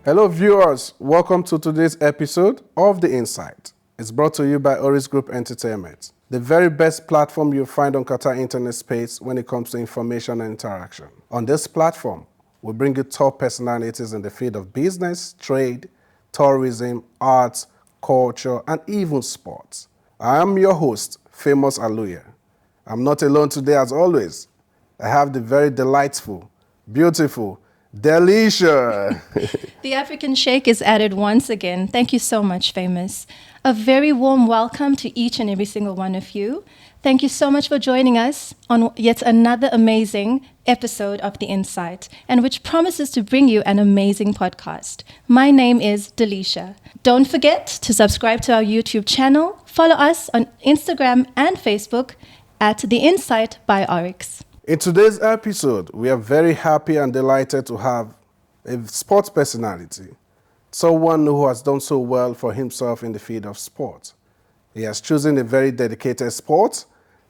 Hello viewers, welcome to today's episode of The Insight. It's brought to you by Oris Group Entertainment, the very best platform you'll find on Qatar internet space when it comes to information and interaction. On this platform, we bring you top personalities in the field of business, trade, tourism, arts, culture, and even sports. I am your host, Famous Aluya. I'm not alone today as always. I have the very delightful, beautiful, Delisha. The African shake is added once again. Thank you so much, Famous. A very warm welcome to each and every single one of you. Thank you so much for joining us on yet another amazing episode of The Insight, and which promises to bring you an amazing podcast. My name is Delisha. Don't forget to subscribe to our YouTube channel. Follow us on Instagram and Facebook at The Insight by Oryx. In today's episode, we are very happy and delighted to have a sports personality, someone who has done so well for himself in the field of sport. He has chosen a very dedicated sport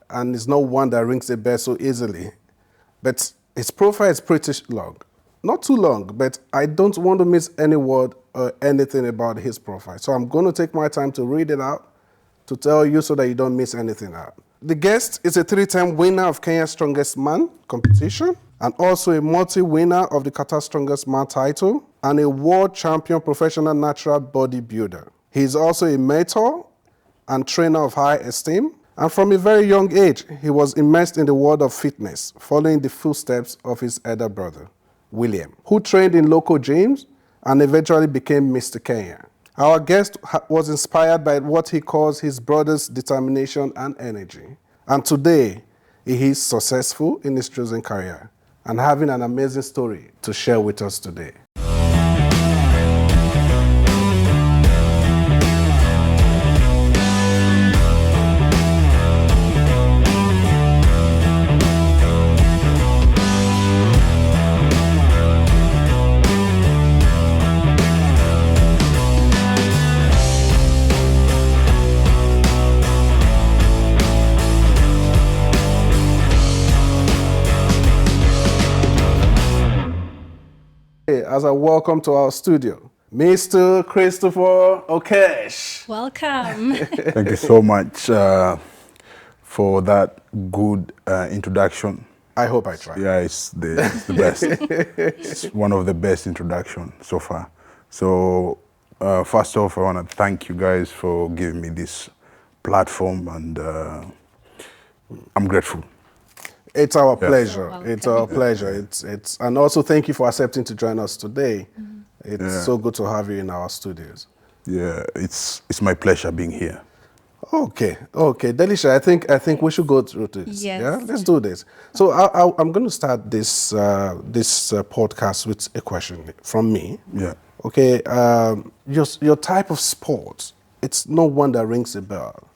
and is not one that rings a bell so easily. But his profile is pretty long. Not too long, but I don't want to miss any word or anything about his profile. So I'm going to take my time to read it out to tell you so that you don't miss anything out. The guest is a 3-time winner of Qatar Strongest Man competition and also a multi-winner of the Qatar Strongest Man Title and a world champion professional natural bodybuilder. He is also a mentor and trainer of high esteem, and from a very young age, he was immersed in the world of fitness, following the footsteps of his elder brother, William, who trained in local gyms and eventually became Mr. Kenya. Our guest was inspired by what he calls his brother's determination and energy. And today, he is successful in his chosen career and having an amazing story to share with us today. As I welcome to our studio, Mr. Cristopher Oketch. Welcome. Thank you so much for that good introduction. I hope I tried. Yeah, it's the best. It's one of the best introductions so far. So first off, I want to thank you guys for giving me this platform, and I'm grateful. It's our pleasure. So it's our pleasure. It's and also thank you for accepting to join us today. It's so good to have you in our studios. Yeah, it's my pleasure being here. Okay, Delisha, I think we should go through this. Yes. Yeah, let's do this. So I'm going to start this podcast with a question from me. Yeah. Okay, your type of sport, it's no one that rings a bell.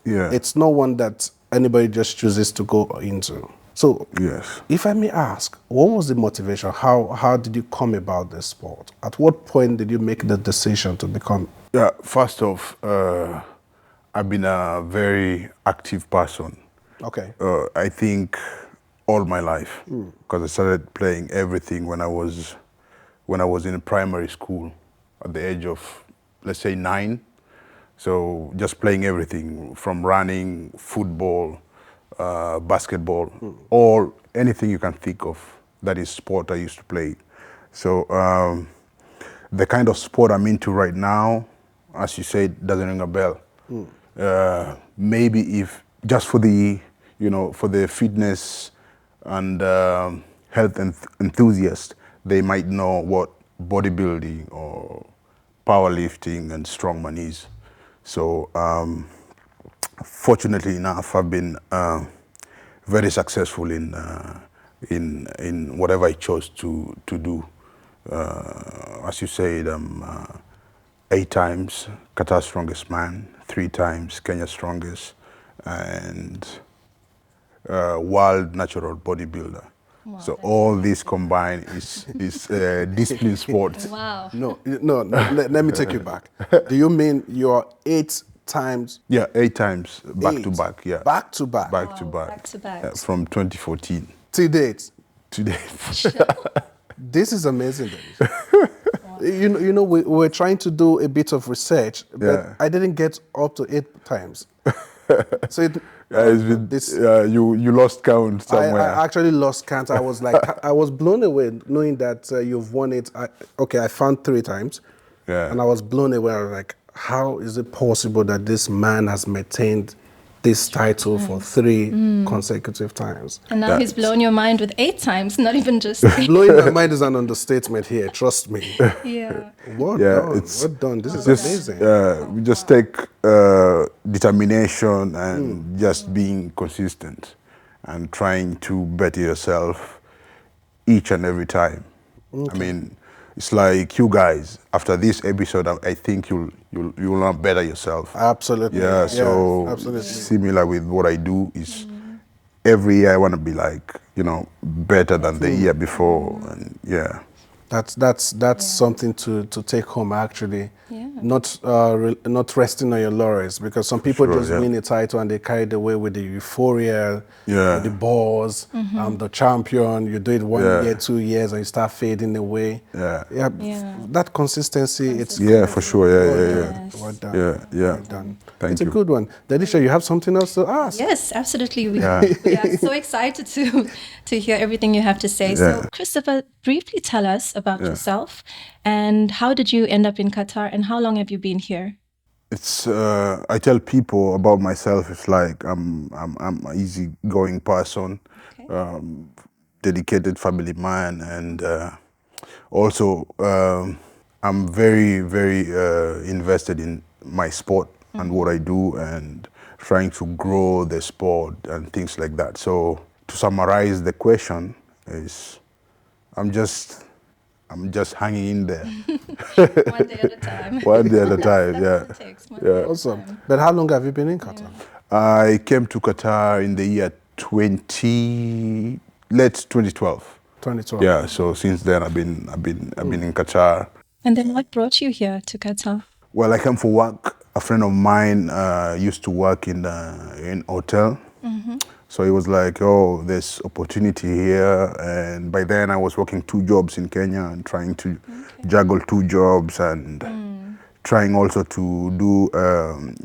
Yeah. It's no one that anybody just chooses to go into. So, Yes. if I may ask, what was the motivation? How did you come about this sport? At what point did you make the decision to become? Yeah. First off, I've been a very active person. Okay. I think all my life, because I started playing everything when I was in primary school at the age of, let's say, 9. So just playing everything from running, football, basketball, anything you can think of that is sport I used to play. So the kind of sport I'm into right now, as you said, doesn't ring a bell. Maybe if just for the fitness and health enthusiasts, they might know what bodybuilding or powerlifting and strongman is. So fortunately enough, I've been very successful in whatever I chose to do. As you said, I'm 8 times Qatar Strongest Man, 3 times Kenya Strongest, and world natural bodybuilder. Wow, so all this combined is discipline sport. Wow. No, let me take you back. Do you mean you're 8 times? Yeah, 8 times back to 8? back. Yeah, Back to back. back to back. Back to back. From 2014 To date. to date. This is amazing. You know, we were trying to do a bit of research, but Yeah. I didn't get up to 8 times. So It's been, you lost count somewhere. I actually lost count. I was like, I was blown away knowing that you've won it. I found 3 times, and I was blown away. I was like, how is it possible that this man has maintained this title for 3 consecutive times? And now he's blown your mind with 8 times, not even just 3. Blowing my mind is an understatement here. Trust me. Yeah. Well Yeah, done. it's Well done. This is just, amazing. we just take determination and just being consistent and trying to better yourself each and every time. I mean, it's like you guys. After this episode, I think you'll not better yourself. Absolutely. Yeah. So absolutely. similar with what I do is every year I want to be like better than the year before, and yeah. That's something to take home actually. Yeah. Not resting on your laurels, because some people Sure, just yeah. win a title and they carried away with the euphoria, Yeah. with the buzz. I'm the champion. You do it 1 Yeah. year, 2 years, and you start fading away. Yeah. Yeah. That consistency, it's Yeah, for sure. Yeah. Yes. well done. Yeah. Well done. Thank it's you. a good one. Dadisha, you have something else to ask? Yes, absolutely. We Yeah. are so excited to hear everything you have to say. Yeah. So, Christopher, briefly tell us about yourself and how did you end up in Qatar and how long have you been here? It's I tell people about myself. It's like I'm an easygoing person, Okay. dedicated family man, and also I'm very invested in my sport and what I do, and trying to grow the sport and things like that. So to summarize the question is, I'm just hanging in there. One day at a time. One day at a time, That's yeah. what it takes, one day at a Awesome. time. But how long have you been in Qatar? I came to Qatar in the year late 2012. 2012. Yeah, so since then I've been in Qatar. And then what brought you here to Qatar? Well, I came for work. A friend of mine used to work in hotel. So it was like, oh, there's opportunity here. And by then I was working 2 jobs in Kenya and trying to juggle 2 jobs and trying also to do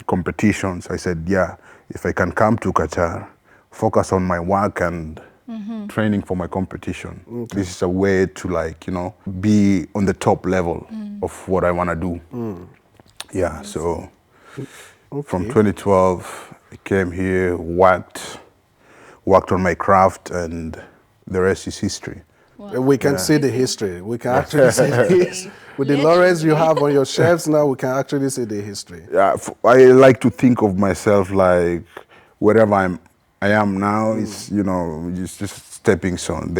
competitions. I said, yeah, if I can come to Qatar, focus on my work and training for my competition. This is a way to be on the top level of what I want to do. Yeah, so from 2012, I came here, worked on my craft, and the rest is history. We can see the history. We can actually see the history. With the laurels you have on your shelves now, we can actually see the history. Yeah, I like to think of myself like wherever I am now is just stepping stone.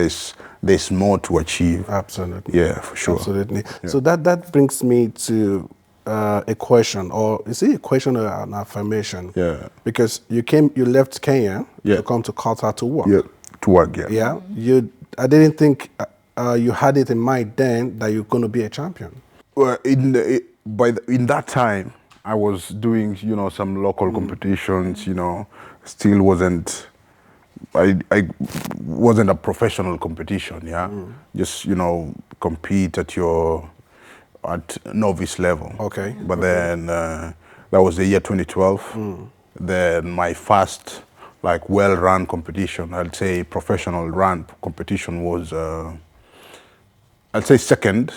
There's more to achieve. Absolutely. Yeah, for sure. Absolutely. So that brings me to a question, or is it a question or an affirmation? Yeah. Because you left Kenya to come to Qatar to work. Yeah, to work. Yeah. Yeah. I didn't think you had it in mind then that you're going to be a champion. Well, in that time, I was doing some local competitions. Still wasn't. I wasn't a professional competition. Yeah. Just compete at novice level. Okay. But then that was the year 2012. Then my first well-run competition, I'd say professional run competition was, I'd say second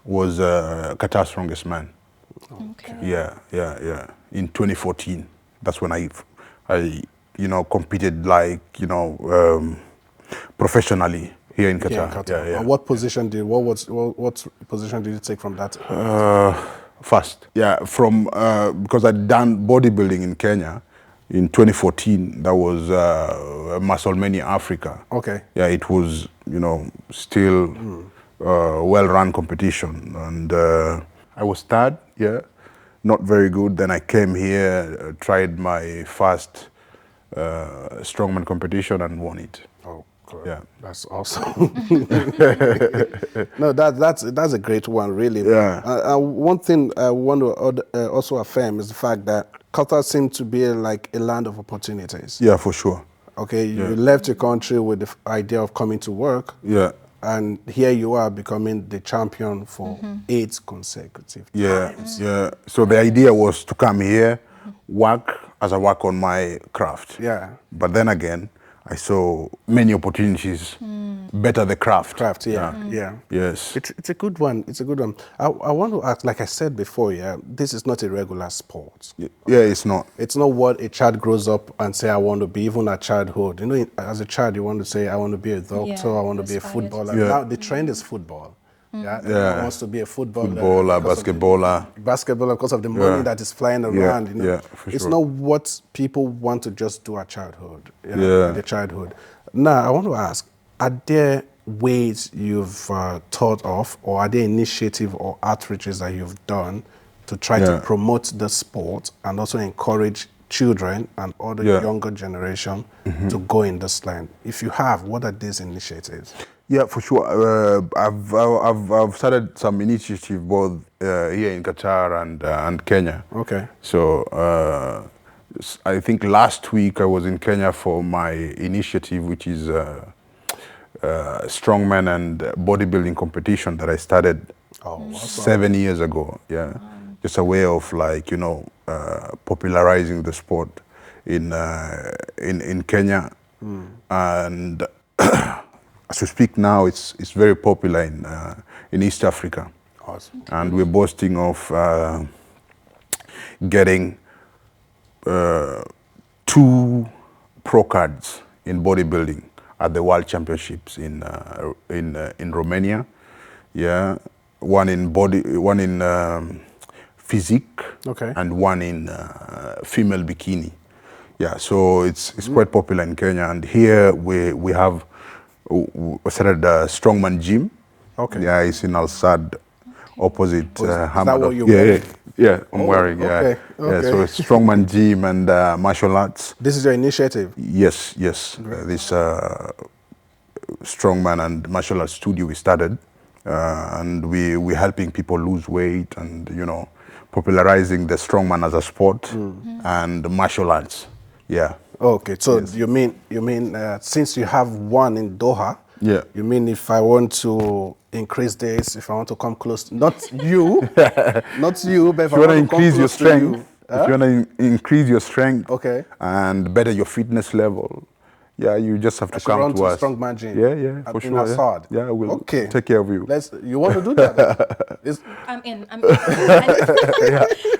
was Qatar Strongest Man. Okay. Yeah. In 2014, that's when I competed professionally here in Qatar. Yeah, Qatar. Yeah. And what position what position did you take from that? First, yeah, from because I'd done bodybuilding in Kenya in 2014. That was Musclemania Africa. Okay. Yeah, it was still well-run competition, and I was third. Yeah, not very good. Then I came here, tried my first strongman competition, and won it. Oh, good. Yeah. That's awesome. No, that's a great one, really. Yeah. One thing I want to also affirm is the fact that Qatar seems to be like a land of opportunities. Yeah, for sure. Okay, you left your country with the idea of coming to work. Yeah. and here you are becoming the champion for 8 consecutive times. Yeah. So the idea was to come here, work as I work on my craft. Yeah. But then again, I saw many opportunities, better the craft. Yeah. Yes. It's a good one. It's a good one. I want to ask, like I said before, this is not a regular sport. Yeah, it's not. It's not what a child grows up and say, I want to be, even at childhood. You know, as a child, you want to say, I want to be a doctor, I want to be a footballer. Yeah. Now the trend is football. Everyone wants to be a footballer. Footballer, basketballer. Basketballer because of the money that is flying around. You know? Yeah, for It's sure. not what people want to just do at childhood. Yeah. The childhood. Now, I want to ask, are there ways you've thought of, or are there initiatives or outreaches that you've done to try to promote the sport and also encourage children and other younger generation to go in this line? If you have, what are these initiatives? Yeah, for sure. I've started some initiative both here in Qatar and Kenya. Okay. So I think last week I was in Kenya for my initiative, which is Strongman and bodybuilding competition that I started 7 years ago. Yeah, just a way of like popularizing the sport in Kenya, and as we speak now, it's very popular in East Africa. Awesome. And we're boasting of getting 2 pro cards in bodybuilding at the World Championships in Romania. Yeah, one in physique, and one in female bikini. Yeah, so it's quite popular in Kenya, and here we have started a Strongman gym. Okay. Yeah, it's in Al Sadd, opposite Is that what you're wearing? Yeah, I'm wearing. Yeah, okay. yeah. So it's Strongman gym and martial arts. This is your initiative? Yes. This Strongman and martial arts studio we started, and we're helping people lose weight and popularizing the strongman as a sport and martial arts. Yeah. Okay, so you mean since you have one in Doha, you mean if I want to increase this, if I want to come close, not you, not you, but if I want to increase your strength, if you want to increase your strength, okay, and better your fitness level, you just have to come to us. Strongman gym. Yeah, for sure. Assad. Yeah, we'll take care of you. You want to do that? I'm in.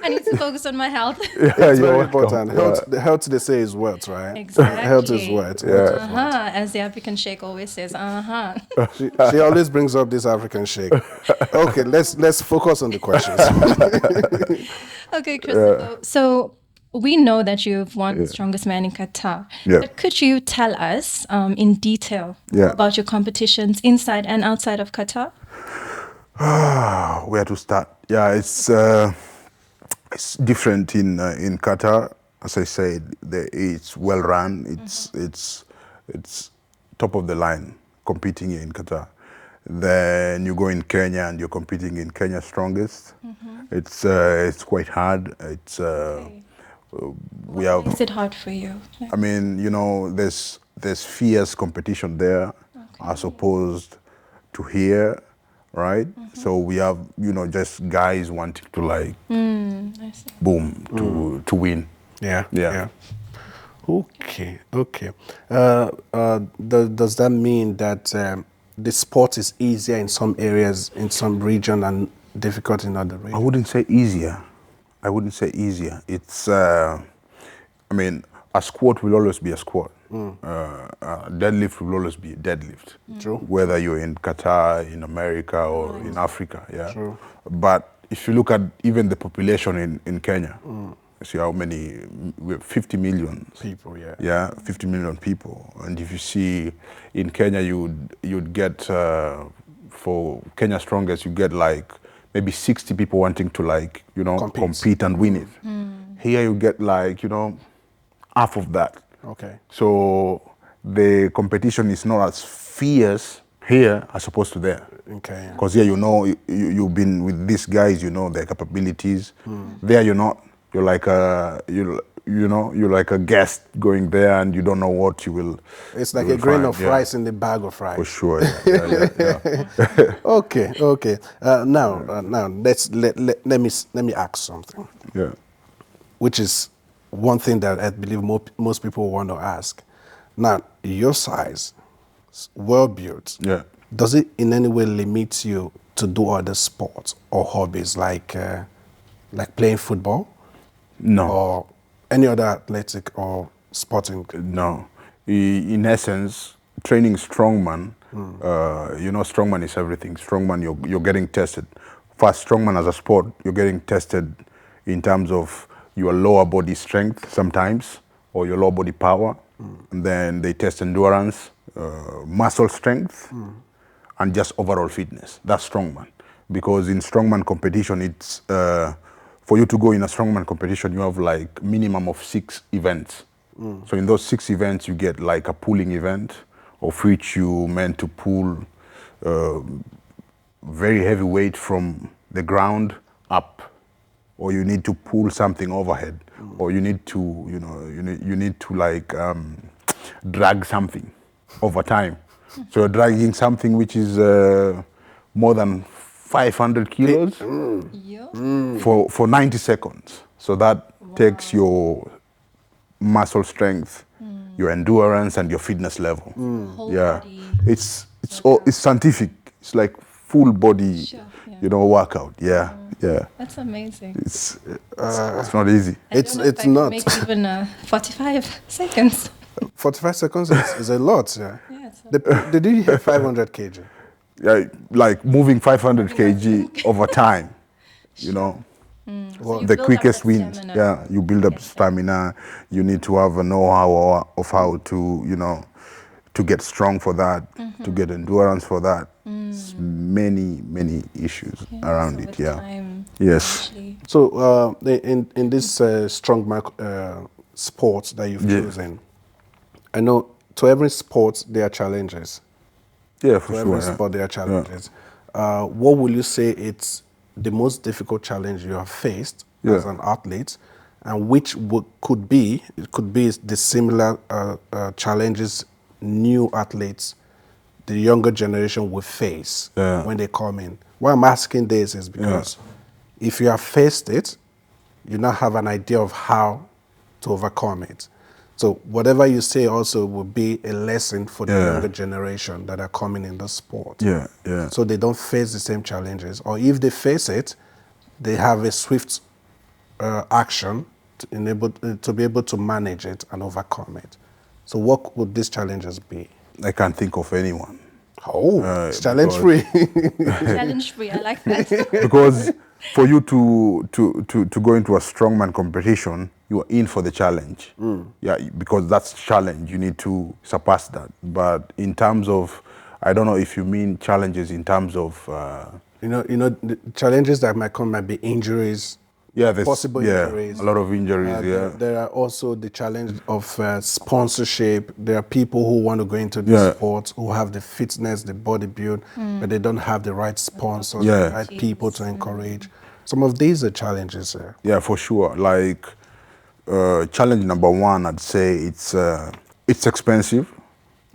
I need to focus on my health. It's very important. Health, they say, is wealth, right? Exactly. Health is wealth. As the African Sheikh always says, She always brings up this African Sheikh. Okay, let's focus on the questions. Okay, Cristopher. So we know that you've won the Strongest Man in Qatar. Yeah. But could you tell us in detail about your competitions inside and outside of Qatar? Where to start? Yeah, it's different in Qatar. As I said, it's well run. It's top of the line competing in Qatar. Then you go in Kenya and you're competing in Kenya Strongest. It's quite hard. It's What makes it hard for you? I mean, there's fierce competition there as opposed to here, right? So we have, just guys wanting to like, boom, to win. Yeah. Okay. Does that mean that the sport is easier in some areas, in some region, and difficult in other regions? I wouldn't say easier. It's, I mean, a squat will always be a squat. Deadlift will always be a deadlift. True. Whether you're in Qatar, in America, or in Africa, True. But if you look at even the population in Kenya, see how many, we have 50 million people, 50 million people. And if you see in Kenya, you'd get, for Kenya Strongest, you get like maybe 60 people wanting to like, compete and win it. Here you get like, half of that. Okay. So the competition is not as fierce here as opposed to there. Okay. Because here, you've been with these guys, their capabilities. There you're not. You're like, you're like a guest going there, and you don't know what you will. It's like you a will grain find. of Yeah, rice in the bag of rice. for sure. Yeah. Okay, okay. Now let me ask something, Yeah. which is one thing that I believe most people want to ask. Now, your size, well built. Yeah. Does it in any way limit you to do other sports or hobbies like playing football No. or any other athletic or sporting? No. In essence, training strongman, strongman is everything. Strongman, you're getting tested. First, strongman as a sport, you're getting tested in terms of your lower body strength sometimes, or your lower body power. And then they test endurance, muscle strength, and just overall fitness. That's strongman. Because in strongman competition, it's for you to go in a strongman competition, you have like minimum of 6 events. So in those 6 events, you get like a pulling event, of which you meant to pull very heavy weight from the ground up, or you need to pull something overhead, or you need to, you need to like drag something over time. So you're dragging something which is more than 500 kilos for 90 seconds. So that takes your muscle strength, your endurance, and your fitness level. Whole Yeah, body. it's scientific. It's like full body, Sure, yeah. Workout. Yeah, yeah. That's amazing. It's not easy. I don't know if I could not. make even 45 seconds. 45 seconds is a lot. Yeah. Yeah, it's Did you hit 500 kg? Yeah, like moving 500 kg over time. You know. So you The build up quickest that wins. stamina. Yeah, you build up stamina. You need to have a know-how of how to, to get strong for that, to get endurance for that. It's many issues around So it. with Yeah. time, Yes. eventually- So in this strongman sport that you've Yeah. chosen, I know to every sport there are challenges. Yeah, for To sure. every Yeah. sport there are challenges. What will you say it's the most difficult challenge you have faced as Yeah. an athlete, and which could be the similar challenges new athletes, the younger generation will face Yeah. when they come in? Why I'm asking this is because if you have faced it, you now have an idea of how to overcome it. So whatever you say also will be a lesson for the Yeah. younger generation that are coming in the sport. Yeah, yeah. So they don't face the same challenges, or if they face it, they have a swift action to be able to manage it and overcome it. So what would these challenges be? I can't think of anyone. Oh, it's challenge free. Challenge free. I like that. Because for you to go into a strongman competition, you are in for the challenge. Yeah, because that's challenge. You need to surpass that. But in terms of, I don't know if you mean challenges in terms of. The challenges that might come might be injuries. Yeah, there's Possible injuries. a lot of injuries. There are also the challenge of sponsorship. There are people who want to go into the Yeah. sport who have the fitness, the body build, but they don't have the right sponsors, Yeah. the right people to encourage. Some of these are challenges there. Yeah, for sure. Like challenge number 1, I'd say it's expensive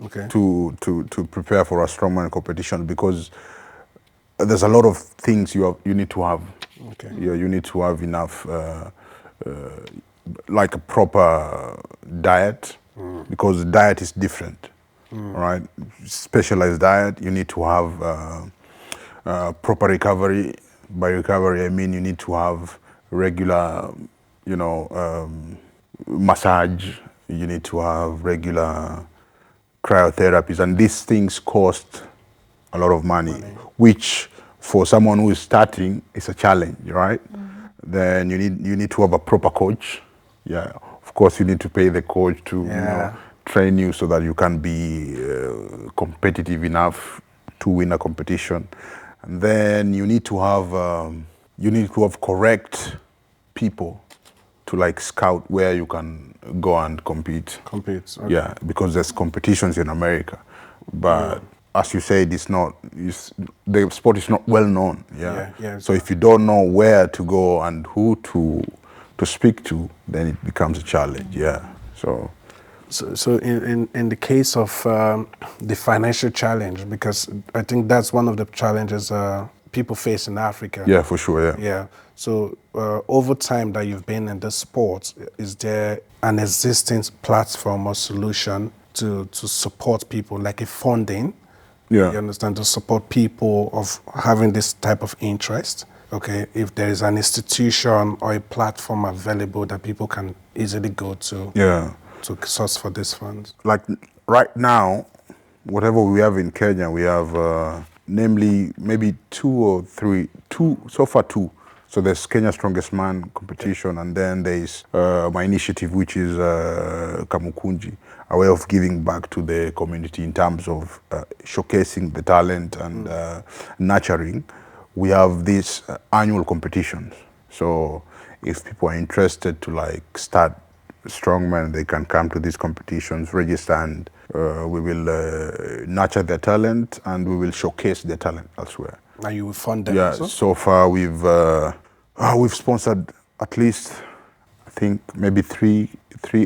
Okay. to prepare for a strongman competition, because there's a lot of things you need to have. Okay. Yeah, you need to have enough, like a proper diet, because diet is different. All right, specialized diet. You need to have proper recovery. By recovery, I mean you need to have regular, massage. You need to have regular cryotherapies, and these things cost a lot of money, which for someone who is starting is a challenge, right? Then you need to have a proper coach. Yeah, of course you need to pay the coach to train you so that you can be competitive enough to win a competition. And then you need to have correct people to like scout where you can go and compete. Compete. Okay. Yeah, because there's competitions in America, but as you said, the sport is not well known. Yeah. Yeah, So if you don't know where to go and who to speak to, then it becomes a challenge. Yeah. So in the case of the financial challenge, because I think that's one of the challenges people face in Africa. Yeah, for sure. Yeah. Yeah. So over time that you've been in this sport, is there an existing platform or solution to support people, like a funding? Yeah. You understand, to support people of having this type of interest? Okay, if there is an institution or a platform available that people can easily go to. Yeah. To source for these funds? Like right now, whatever we have in Kenya, we have namely maybe two. So far two. So there's Kenya Strongest Man competition, and then there's my initiative, which is Kamukunji, a way of giving back to the community in terms of showcasing the talent and nurturing. We have these annual competitions. So if people are interested to like start strongman, they can come to these competitions, register, and we will nurture their talent and we will showcase their talent elsewhere. And you will fund them? Yeah, also? so far we've sponsored at least, I think, maybe three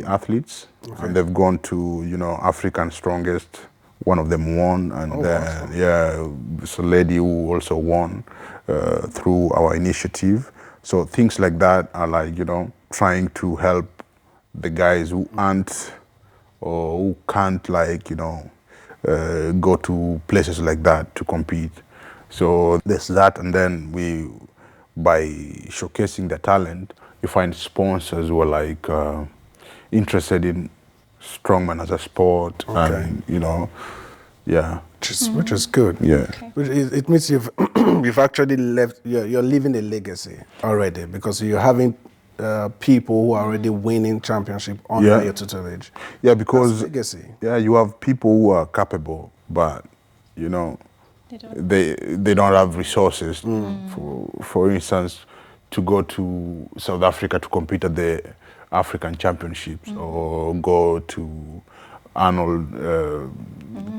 athletes, and they've gone to, you know, African Strongest. One of them won, and awesome. yeah, it's a lady who also won through our initiative. So things like that are like, you know, trying to help the guys who aren't or who can't, like, you know, go to places like that to compete. So there's that, and then by showcasing the talent, you find sponsors who are like interested in strongman as a sport, and you know, yeah, which is good. Yeah, it means you've you've actually left. You're leaving a legacy already, because you're having people who are already winning championship under your tutelage. Yeah, because legacy. Yeah, you have people who are capable, but you know, they don't have resources. For instance, to go to South Africa to compete at the African Championships, or go to Arnold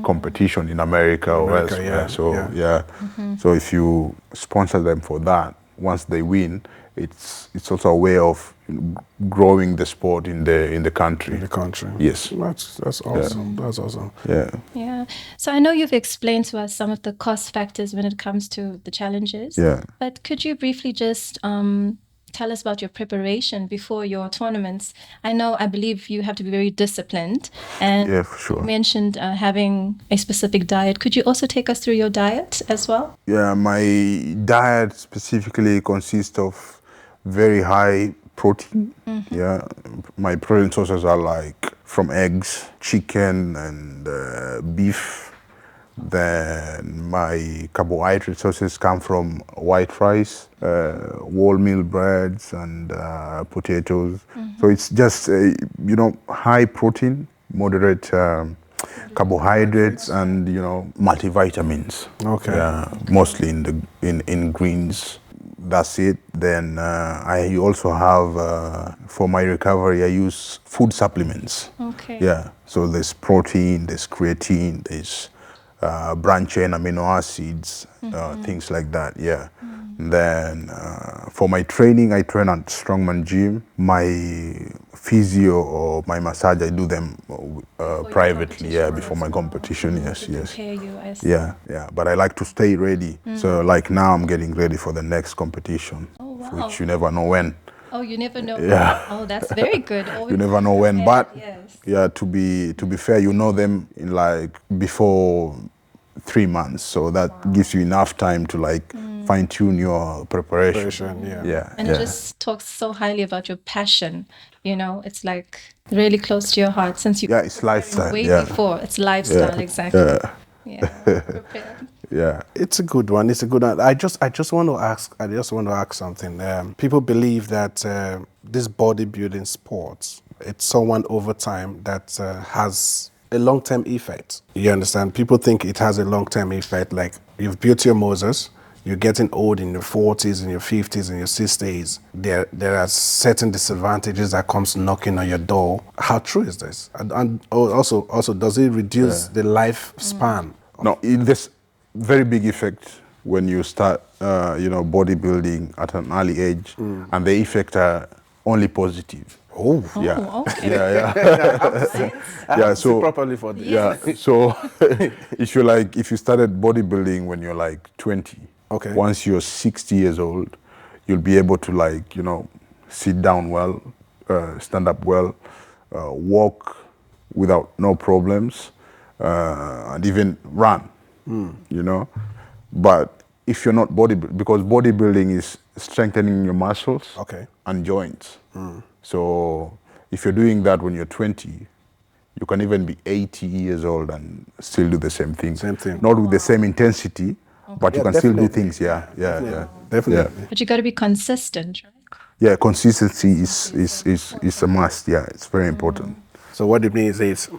competition in America or elsewhere. So if you sponsor them for that, once they win, it's also a way of growing the sport in the country. In the country. Yes. That's awesome. Yeah. That's awesome. Yeah. Yeah. So I know you've explained to us some of the cost factors when it comes to the challenges. Yeah. But could you briefly just tell us about your preparation before your tournaments? I believe you have to be very disciplined, and yeah, for sure. You mentioned having a specific diet. Could you also take us through your diet as well? Yeah, my diet specifically consists of very high protein. Yeah, my protein sources are like from eggs, chicken, and beef. Then my carbohydrate sources come from white rice, wholemeal breads, and potatoes. So it's just you know, high protein, moderate carbohydrates, and you know, multivitamins. Okay. Yeah, mostly in greens. That's it. Then I also have for my recovery, I use food supplements. Okay. Yeah. So there's protein, there's creatine, there's branch chain amino acids, things like that. Yeah. Then for my training, I train at Strongman Gym. My physio or my massage, I do them privately. Yeah, before my competition. Yes. Prepare you, I see. Yeah. But I like to stay ready. So like now, I'm getting ready for the next competition, which you never know when. Oh, you never know. Yeah. Oh, that's very good. You never know when, but yes. yeah, to be fair, you know them in like before 3 months, so that gives you enough time to like fine tune your preparation. Yeah. And it just talks so highly about your passion. You know, it's like really close to your heart, since you. Yeah, it's lifestyle. Way Yeah. before, it's lifestyle, exactly. Yeah. Prepared. Yeah. It's a good one. It's a good one. I just want to ask something. People believe that this bodybuilding sports, it's someone over time that has a long-term effect. You understand? People think it has a long-term effect. Like, you've built your Moses, you're getting old in your 40s, in your 50s, in your 60s. There are certain disadvantages that comes knocking on your door. How true is this? And also, does it reduce the lifespan? No, there's very big effect when you start, you know, bodybuilding at an early age, and the effects are only positive. Oh, Yeah. Okay. Yeah. So So properly for this. yeah. So if you started bodybuilding when you're like 20, Okay. once you're 60 years old, you'll be able to sit down well, stand up well, walk without no problems, and even run. But if you're not because bodybuilding is strengthening your muscles Okay. and joints. So if you're doing that when you're 20, you can even be 80 years old and still do the same thing. Same thing. Not with the same intensity, but you Yeah, can still do definitely. things. Yeah. Definitely. But you got to be consistent, right? Yeah, consistency is a must. Yeah, it's very important. So what it means is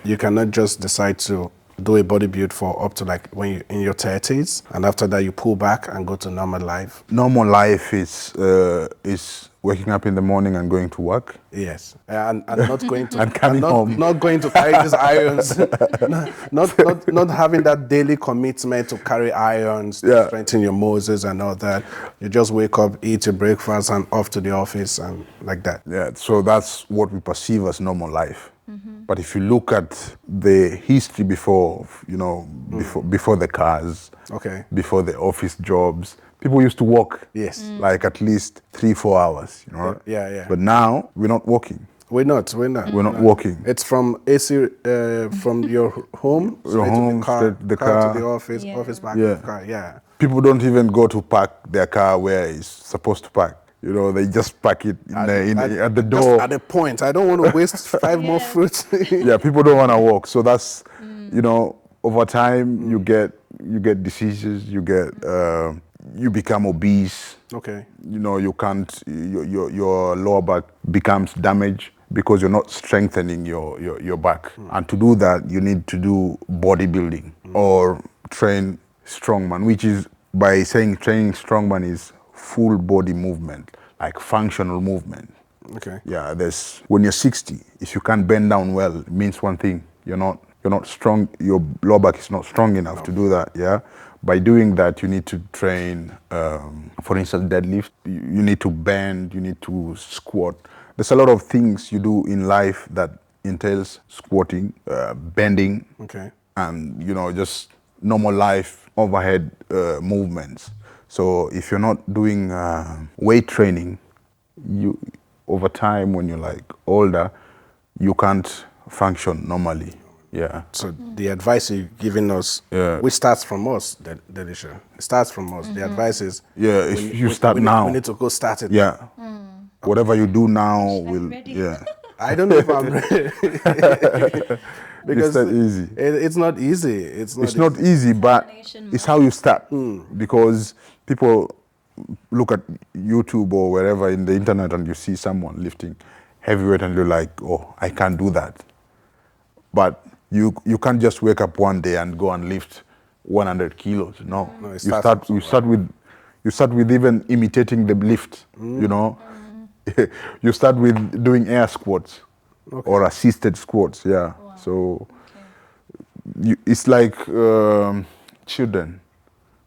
you cannot just decide to do a body build for up to like when you're in your 30s, and after that you pull back and go to normal life. Normal life is waking up in the morning and going to work. Yes, and not going to And coming home. not going to carry these irons, not having that daily commitment to carry irons, to Yeah. strengthen your muscles and all that. You just wake up, eat your breakfast, and off to the office and like that. Yeah, so that's what we perceive as normal life. But if you look at the history before, before the cars, Okay. before the office jobs, people used to walk. Yes. Like at least 3-4 hours, Yeah. But now we're not walking. We're not. We're not walking. It's from AC, from your home, straight home, to the car, straight to the car car. to the office, Yeah. office back Yeah. to the car. Yeah. People don't even go to park their car where it's supposed to park. They just park it at the door. Just at the point, I don't want to waste 5 more fruits. Yeah, people don't want to walk. So that's, over time you get diseases, you become obese. Okay. You can't, your lower back becomes damaged because you're not strengthening your back. And to do that, you need to do bodybuilding or train strongman, which is, by saying training strongman, is full body movement, like functional movement. Okay. Yeah, when you're 60, if you can't bend down well, it means one thing: you're not strong. Your lower back is not strong enough to do that. Yeah, by doing that, you need to train. For instance, deadlift. You need to bend. You need to squat. There's a lot of things you do in life that entails squatting, bending, Okay. and just normal life overhead movements. So if you're not doing weight training, over time, when you're like older, you can't function normally. Yeah. So the advice you're giving us, which starts from us, Delisha. It starts from us. The advice is, If you start now, we need to go start it. yeah. Whatever you do now will, ready. yeah. I don't know if I'm ready. Because It's not easy. It's not easy. It's not easy, but it's how you start. Because people look at YouTube or wherever in the internet and you see someone lifting heavy weight and you're like, oh, I can't do that. But you can't just wake up one day and go and lift 100 kilos. No, it you starts start with even imitating the lift. You start with doing air squats or assisted squats. Yeah. Wow. So it's like children.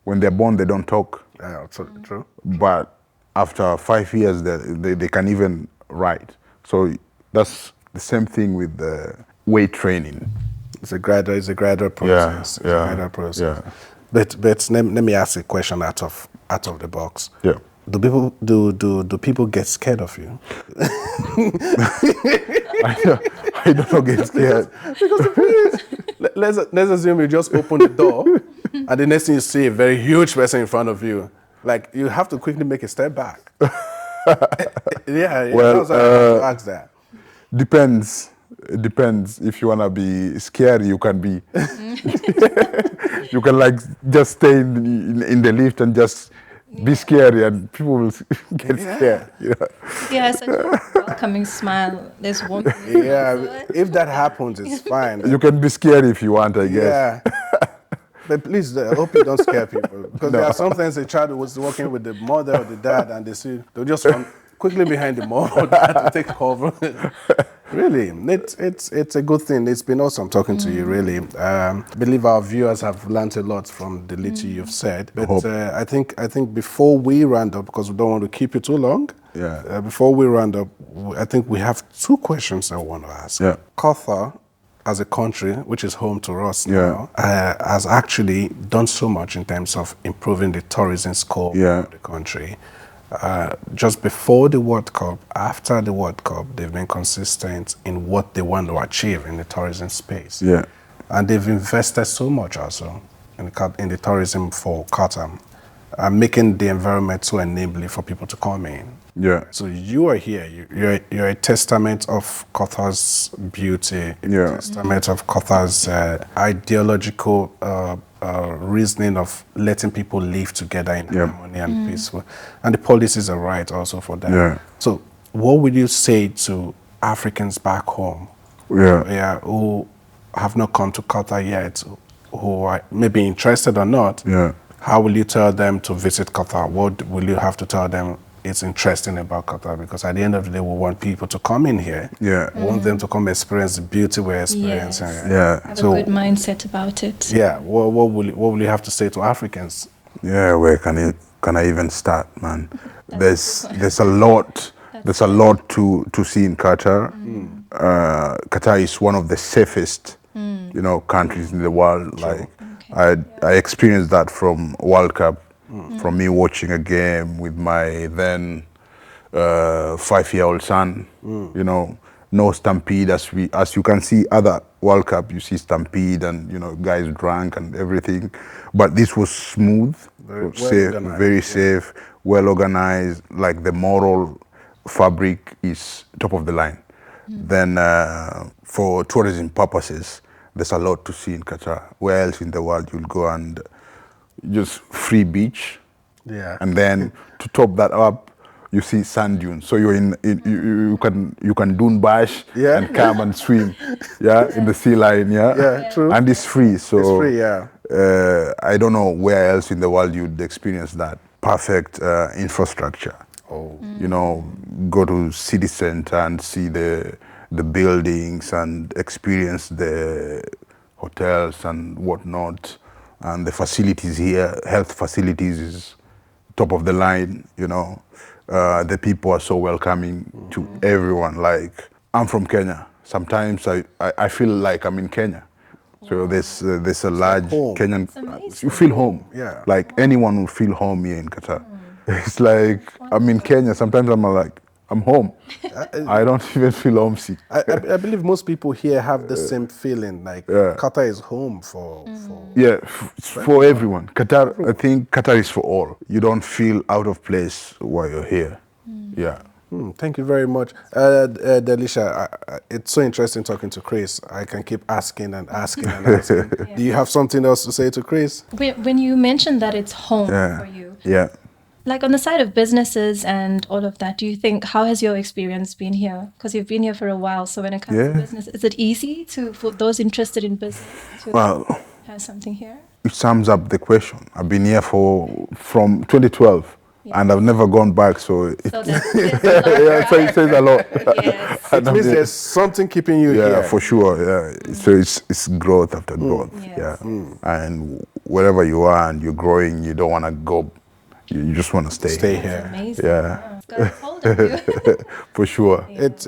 When they're born, they don't talk. Yeah, true. But after 5 years, they can even write. So that's the same thing with the weight training. It's a gradual process. It's a gradual process. Yeah. But let me ask a question out of the box. Yeah. Do people get scared of you? I don't get scared. Because the thing is, let's assume you just open the door, and the next thing you see a very huge person in front of you. Like, you have to quickly make a step back. Yeah. Well, that's why I have to ask that. Depends. It depends. If you wanna be scary, you can be. You can just stay in the lift and just be scary, and people will get scared. Yeah, such a welcoming smile. There's one. Yeah, if that happens, it's fine. You can be scary if you want, I guess. Yeah. But please, I hope you don't scare people. Because there are sometimes a child who was walking with the mother or the dad, and they'll just run quickly behind the mom or dad to take cover. Really, it's a good thing. It's been awesome talking to you. Really, I believe our viewers have learned a lot from the little you've said. But I think before we round up, because we don't want to keep you too long. Yeah. Before we round up, I think we have two questions I want to ask. Yeah. Qatar, as a country, which is home to us now, has actually done so much in terms of improving the tourism score of the country. Just before the World Cup, after the World Cup, they've been consistent in what they want to achieve in the tourism space. Yeah. And they've invested so much also in the tourism for Qatar, making the environment so enabling for people to come in. Yeah. So you are here. You're a testament of Qatar's beauty, a testament of Qatar's ideological reasoning of letting people live together in harmony and peaceful. And the policies are right also for that. Yeah. So what would you say to Africans back home who have not come to Qatar yet, who are maybe interested or not? Yeah. How will you tell them to visit Qatar? What will you have to tell them it's interesting about Qatar? Because at the end of the day, we want people to come in here. Yeah. We want them to come experience the beauty we're experiencing. Yes. Have a good mindset about it. Yeah. What will you have to say to Africans? Yeah. Where can I even start, man? There's a lot. There's a lot to see in Qatar. Qatar is one of the safest, countries in the world. Like I experienced that from World Cup, from me watching a game with my then 5-year-old son. No stampede as you can see other World Cup. You see stampede and guys drunk and everything, but this was smooth, very safe, well organized. Like the moral fabric is top of the line. Then for tourism purposes, there's a lot to see in Qatar. Where else in the world you'll go and just free beach? Yeah. And then to top that up, you see sand dunes. So you're you can dune bash and come and swim, in the sea line, true. And it's free. So it's free, yeah. I don't know where else in the world you'd experience that perfect infrastructure. Go to city center and see the buildings and experience the hotels and whatnot, and the facilities here. Health facilities is top of the line. The people are so welcoming to everyone. Like, I'm from Kenya. Sometimes I feel like I'm in Kenya. So there's a large Kenyan. You feel home. Yeah. Like anyone will feel home here in Qatar. It's like I'm in Kenya. Sometimes I'm like, I'm home. I don't even feel homesick. I believe most people here have the same feeling. Like Qatar is home for for everyone. Qatar, I think Qatar is for all. You don't feel out of place while you're here. Yeah. Thank you very much. Delisha, it's so interesting talking to Chris. I can keep asking and asking and asking. Do you have something else to say to Chris? When you mentioned that it's home for you, like on the side of businesses and all of that, do you think, how has your experience been here? Because you've been here for a while. So when it comes to business, is it easy for those interested in business to have something here? It sums up the question. I've been here from 2012. And I've never gone back, so it says a lot. Yes. It means there's something keeping you here. Yeah, for sure. Yeah. So it's growth after growth. Yes. And wherever you are and you're growing, you don't want to go. You just want to stay here. Amazing. Yeah. God's hold of you. For sure. It's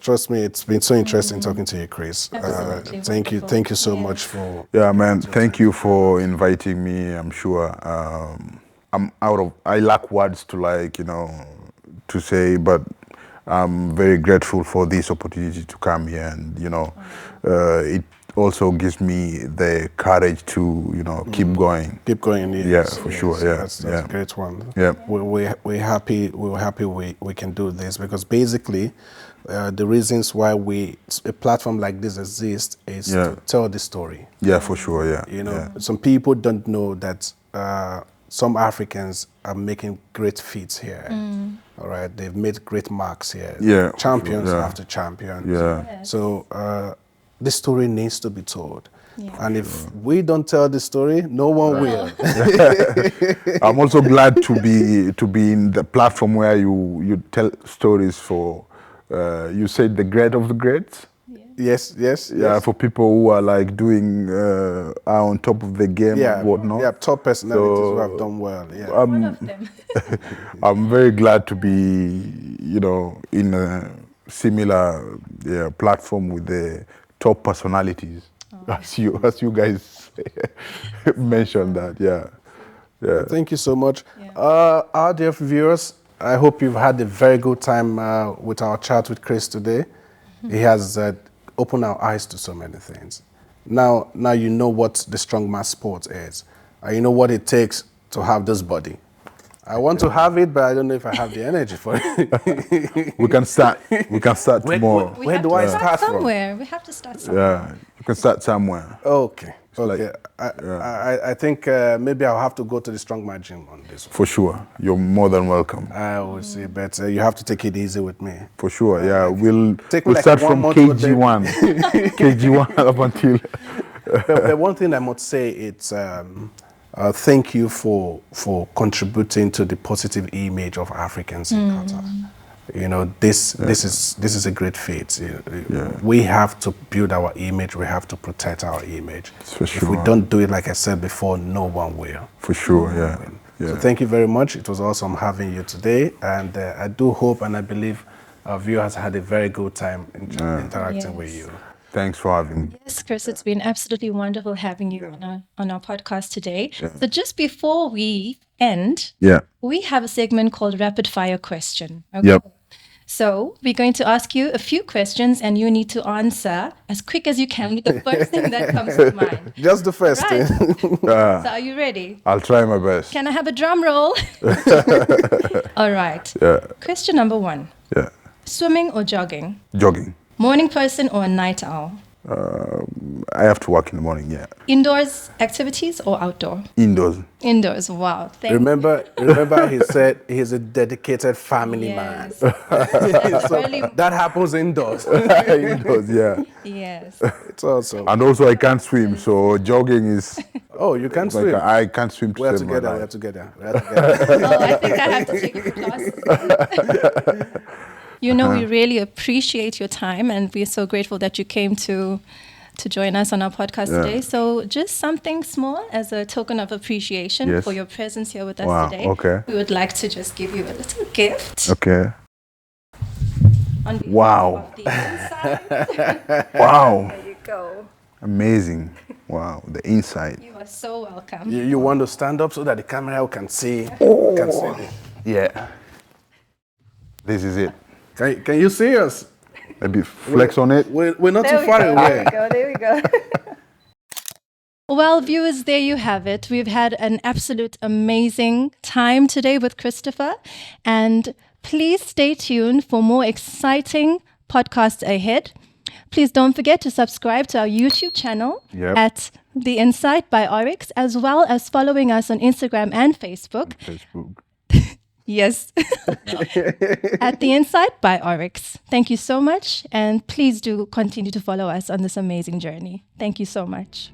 trust me, it's been so interesting talking to you, Chris. Thank you so much for. Yeah, man. Thank you for inviting me. I'm sure. I lack words to say, but I'm very grateful for this opportunity to come here, and it also gives me the courage to keep going. Keep going. Yes, yeah, for sure. Yeah, that's a great one. Yeah, we're happy we can do this, because basically the reasons why a platform like this exists is to tell the story. Yeah, for sure. Yeah, some people don't know that. Some Africans are making great feats here. All right, they've made great marks here. Yeah, champions after champions. Yeah. So this story needs to be told. Yeah. And if we don't tell the story, no one will. I'm also glad to be in the platform where you tell stories for you said the great of the greats. Yes, yes, Yeah, yes. for people who are like doing are on top of the game Yeah, and whatnot. yeah, top personalities who have So, done well. Yeah. One of them. I'm very glad to be, in a similar platform with the top personalities, as you guys mentioned that. Yeah. Thank you so much. Yeah. Our dear viewers, I hope you've had a very good time with our chat with Chris today. He has opened our eyes to so many things. Now you know what the strongman sport is. You know what it takes to have this body. I want to have it, but I don't know if I have the energy for it. We can start tomorrow. Where do I start from? somewhere. We have to start somewhere. Yeah, you can start somewhere. Okay. like- Okay. I think maybe I'll have to go to the strongman gym on this one. For sure, you're more than welcome. I will see, but you have to take it easy with me. For sure, yeah. We'll Take me like start 1 from month with KG1, KG1 up until. But one thing I must say, it's thank you for contributing to the positive image of Africans in Qatar. You know, this is a great feat. We have to build our image. We have to protect our image. For If we sure. don't do it, like I said before, no one will. For sure, yeah. So thank you very much. It was awesome having you today, and I do hope and I believe our viewers had a very good time interacting with you. Thanks for having me. Yes, Chris, it's been absolutely wonderful having you on our podcast today. So just before we end, Yeah. we have a segment called Rapid Fire Question. Okay? Yep. So we're going to ask you a few questions and you need to answer as quick as you can with the first thing that comes to mind. Just the first Right. thing. So are you ready? I'll try my best. Can I have a drum roll? All right. Yeah. Question number 1. Yeah. Swimming or jogging? Jogging. Morning person or a night owl? I have to work in the morning, yeah. Indoors activities or outdoor? Indoors. Indoors. Wow. Thank Remember, he said he's a dedicated family man. Yes. So Early- that happens indoors. Indoors, yeah. Yes. It's awesome. And also I can't swim, so jogging is Oh, you can't like swim. I can't swim to We're save my together. We're life. together. We're together. Oh, I think I have to take a class. You know, we really appreciate your time and we're so grateful that you came to join us on our podcast today. So just something small as a token of appreciation Yes. for your presence here with us Wow, today. okay. We would like to just give you a little gift. Okay. On behalf Wow. of the Insight. Wow. There you go. Amazing. Wow. The insight. You are so welcome. You want to stand up so that the camera can see. Can see it. Yeah. This is it. Can you see us? Maybe flex on it. We're not too far away. There we go. Well, viewers, there you have it. We've had an absolute amazing time today with Cristopher. And please stay tuned for more exciting podcasts ahead. Please don't forget to subscribe to our YouTube channel Yep. at The Insight by Oryx, as well as following us on Instagram and Facebook. Facebook. Yes. At The Insight by Oryx. Thank you so much. And please do continue to follow us on this amazing journey. Thank you so much.